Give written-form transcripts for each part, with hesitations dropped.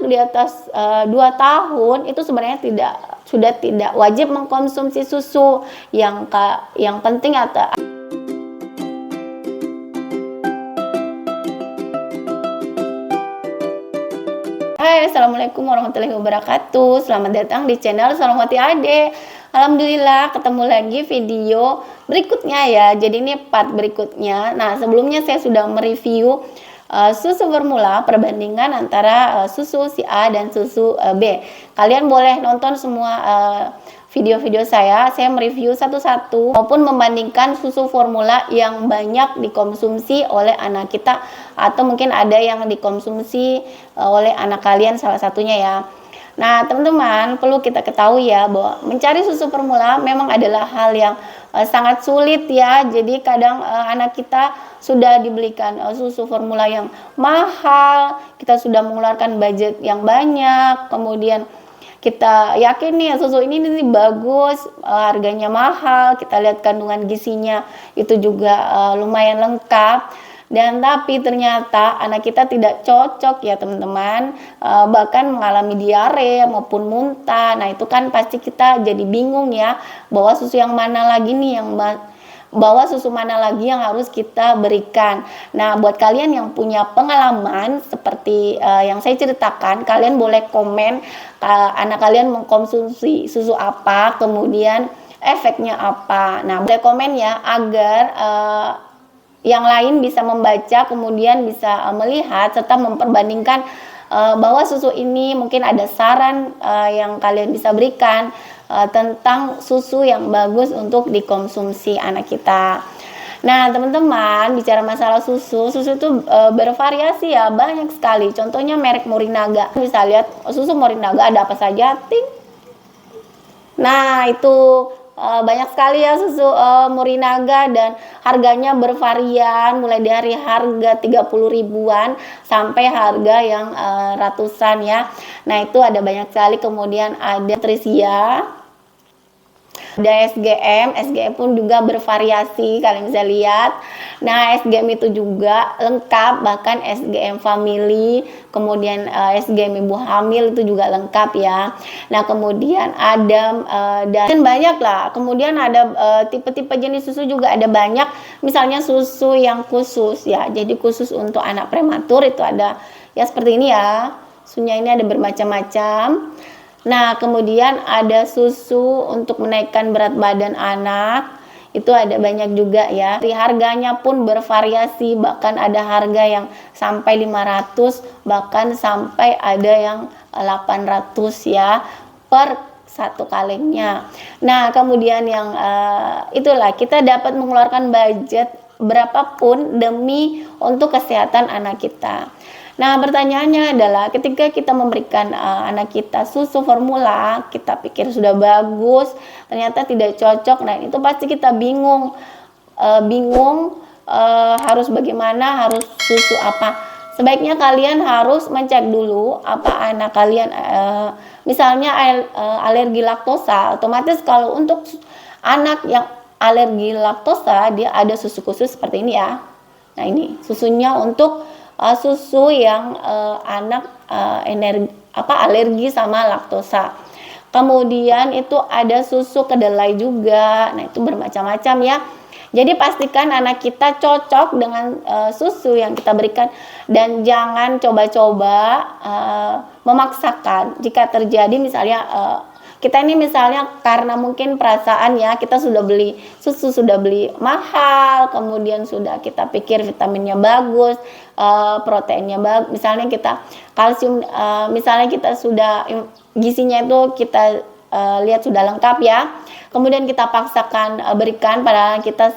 di atas 2 tahun itu sebenarnya sudah tidak wajib mengkonsumsi susu. Yang penting atau Hai, assalamualaikum warahmatullahi wabarakatuh. Selamat datang di channel Salawati Ade. Alhamdulillah ketemu lagi video berikutnya ya. Jadi ini part berikutnya. Nah, sebelumnya saya sudah mereview susu formula, perbandingan antara susu si A dan susu B. Kalian boleh nonton semua video-video saya mereview satu-satu maupun membandingkan susu formula yang banyak dikonsumsi oleh anak kita atau mungkin ada yang dikonsumsi oleh anak kalian salah satunya ya. Nah, teman-teman, perlu kita ketahui ya bahwa mencari susu formula memang adalah hal yang sangat sulit ya. Jadi kadang anak kita sudah dibelikan susu formula yang mahal, kita sudah mengeluarkan budget yang banyak, kemudian kita yakin nih susu ini bagus, harganya mahal, kita lihat kandungan gizinya itu juga lumayan lengkap, dan tapi ternyata anak kita tidak cocok ya teman-teman, bahkan mengalami diare maupun muntah. Nah itu kan pasti kita jadi bingung ya, bahwa susu yang mana lagi nih susu mana lagi yang harus kita berikan. Nah, buat kalian yang punya pengalaman seperti yang saya ceritakan, kalian boleh komen anak kalian mengkonsumsi susu apa, kemudian efeknya apa. Nah, boleh komen ya agar yang lain bisa membaca, kemudian bisa melihat serta memperbandingkan bahwa susu ini mungkin ada saran yang kalian bisa berikan tentang susu yang bagus untuk dikonsumsi anak kita. Nah teman-teman, bicara masalah susu itu bervariasi ya, banyak sekali. Contohnya merek Morinaga, bisa lihat susu Morinaga ada apa saja, ting. Nah itu banyak sekali ya susu Morinaga, dan harganya bervarian mulai dari harga 30 ribuan sampai harga yang ratusan ya. Nah itu ada banyak sekali. Kemudian ada Trisia, ada SGM pun juga bervariasi, kalian bisa lihat. Nah SGM itu juga lengkap, bahkan SGM family, kemudian SGM ibu hamil itu juga lengkap ya. Nah kemudian ada dan banyak lah. Kemudian ada tipe-tipe jenis susu juga ada banyak. Misalnya susu yang khusus ya, jadi khusus untuk anak prematur itu ada ya seperti ini ya. Susunya ini ada bermacam-macam. Nah kemudian ada susu untuk menaikkan berat badan anak, itu ada banyak juga ya. Harganya pun bervariasi, bahkan ada harga yang sampai 500, bahkan sampai ada yang 800 ya per satu kalengnya. Nah kemudian yang itulah kita dapat mengeluarkan budget berapapun demi untuk kesehatan anak kita. Nah pertanyaannya adalah ketika kita memberikan anak kita susu formula, kita pikir sudah bagus, ternyata tidak cocok. Nah itu pasti kita bingung, harus bagaimana, harus susu apa. Sebaiknya kalian harus mencek dulu apa anak kalian, misalnya alergi laktosa. Otomatis kalau untuk anak yang alergi laktosa, dia ada susu khusus seperti ini ya. Nah ini susunya untuk susu yang anak alergi sama laktosa. Kemudian itu ada susu kedelai juga. Nah itu bermacam-macam ya. Jadi pastikan anak kita cocok dengan susu yang kita berikan, dan jangan coba-coba memaksakan. Jika terjadi misalnya kita ini misalnya karena mungkin perasaan ya, kita sudah beli susu, sudah beli mahal, kemudian sudah kita pikir vitaminnya bagus, proteinnya bagus, misalnya kita kalsium, misalnya kita sudah gizinya itu kita lihat sudah lengkap ya, kemudian kita paksakan berikan, padahal kita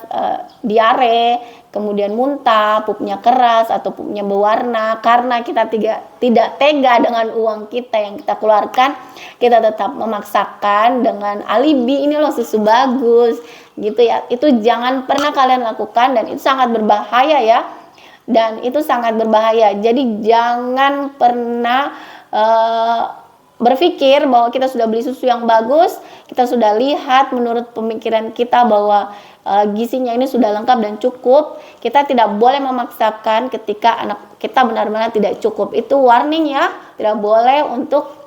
diare, kemudian muntah, pupnya keras atau pupnya berwarna, karena kita tidak tega dengan uang kita yang kita keluarkan, kita tetap memaksakan dengan alibi ini loh susu bagus gitu ya. Itu jangan pernah kalian lakukan, dan itu sangat berbahaya ya, dan itu sangat berbahaya. Jadi jangan pernah berpikir bahwa kita sudah beli susu yang bagus, kita sudah lihat menurut pemikiran kita bahwa gizinya ini sudah lengkap dan cukup. Kita tidak boleh memaksakan ketika anak kita benar-benar tidak cukup. Itu warning ya, tidak boleh untuk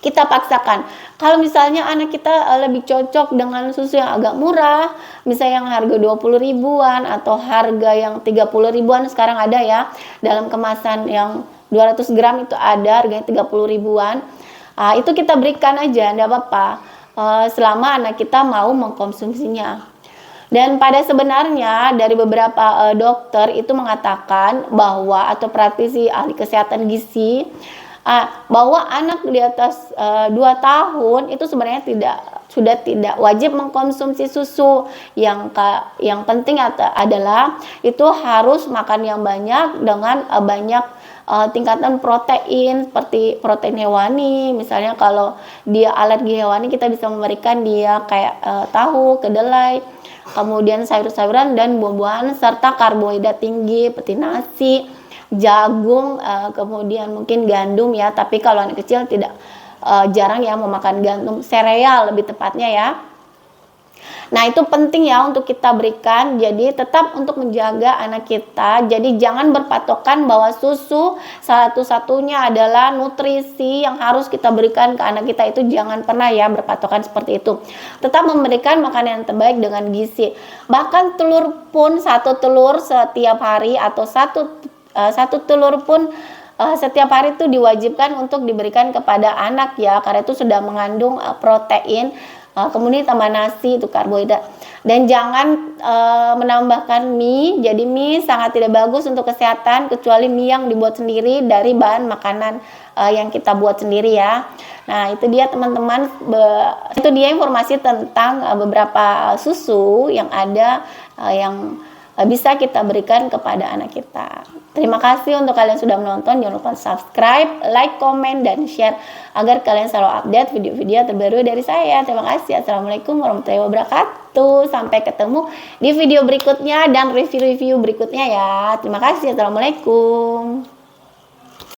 kita paksakan. Kalau misalnya anak kita lebih cocok dengan susu yang agak murah, misalnya yang harga 20 ribuan atau harga yang 30 ribuan sekarang ada ya, dalam kemasan yang 200 gram itu ada harganya 30 ribuan. Itu kita berikan aja, enggak apa-apa. Selama anak kita mau mengkonsumsinya. Dan pada sebenarnya dari beberapa dokter itu mengatakan bahwa atau praktisi ahli kesehatan gizi bahwa anak di atas 2 tahun itu sebenarnya sudah tidak wajib mengkonsumsi susu. Yang penting adalah itu harus makan yang banyak dengan banyak tingkatan protein seperti protein hewani. Misalnya kalau dia alergi hewani, kita bisa memberikan dia kayak tahu, kedelai, kemudian sayur-sayuran dan buah-buahan serta karbohidrat tinggi seperti nasi, jagung, kemudian mungkin gandum ya, tapi kalau anak kecil tidak jarang ya memakan gandum, sereal lebih tepatnya ya. Nah, itu penting ya untuk kita berikan, jadi tetap untuk menjaga anak kita. Jadi jangan berpatokan bahwa susu satu-satunya adalah nutrisi yang harus kita berikan ke anak kita, itu jangan pernah ya berpatokan seperti itu. Tetap memberikan makanan yang terbaik dengan gizi. Bahkan telur pun, 1 telur setiap hari atau satu telur pun setiap hari itu diwajibkan untuk diberikan kepada anak ya, karena itu sudah mengandung protein. Kemudian tambah nasi itu karbohidrat, dan jangan menambahkan mie. Jadi mie sangat tidak bagus untuk kesehatan, kecuali mie yang dibuat sendiri dari bahan makanan yang kita buat sendiri ya. Nah, itu dia teman-teman, itu dia informasi tentang beberapa susu yang ada yang bisa kita berikan kepada anak kita. Terima kasih untuk kalian sudah menonton. Jangan lupa subscribe, like, komen, dan share agar kalian selalu update video-video terbaru dari saya. Terima kasih. Assalamualaikum warahmatullahi wabarakatuh. Sampai ketemu di video berikutnya dan review-review berikutnya ya. Terima kasih. Assalamualaikum.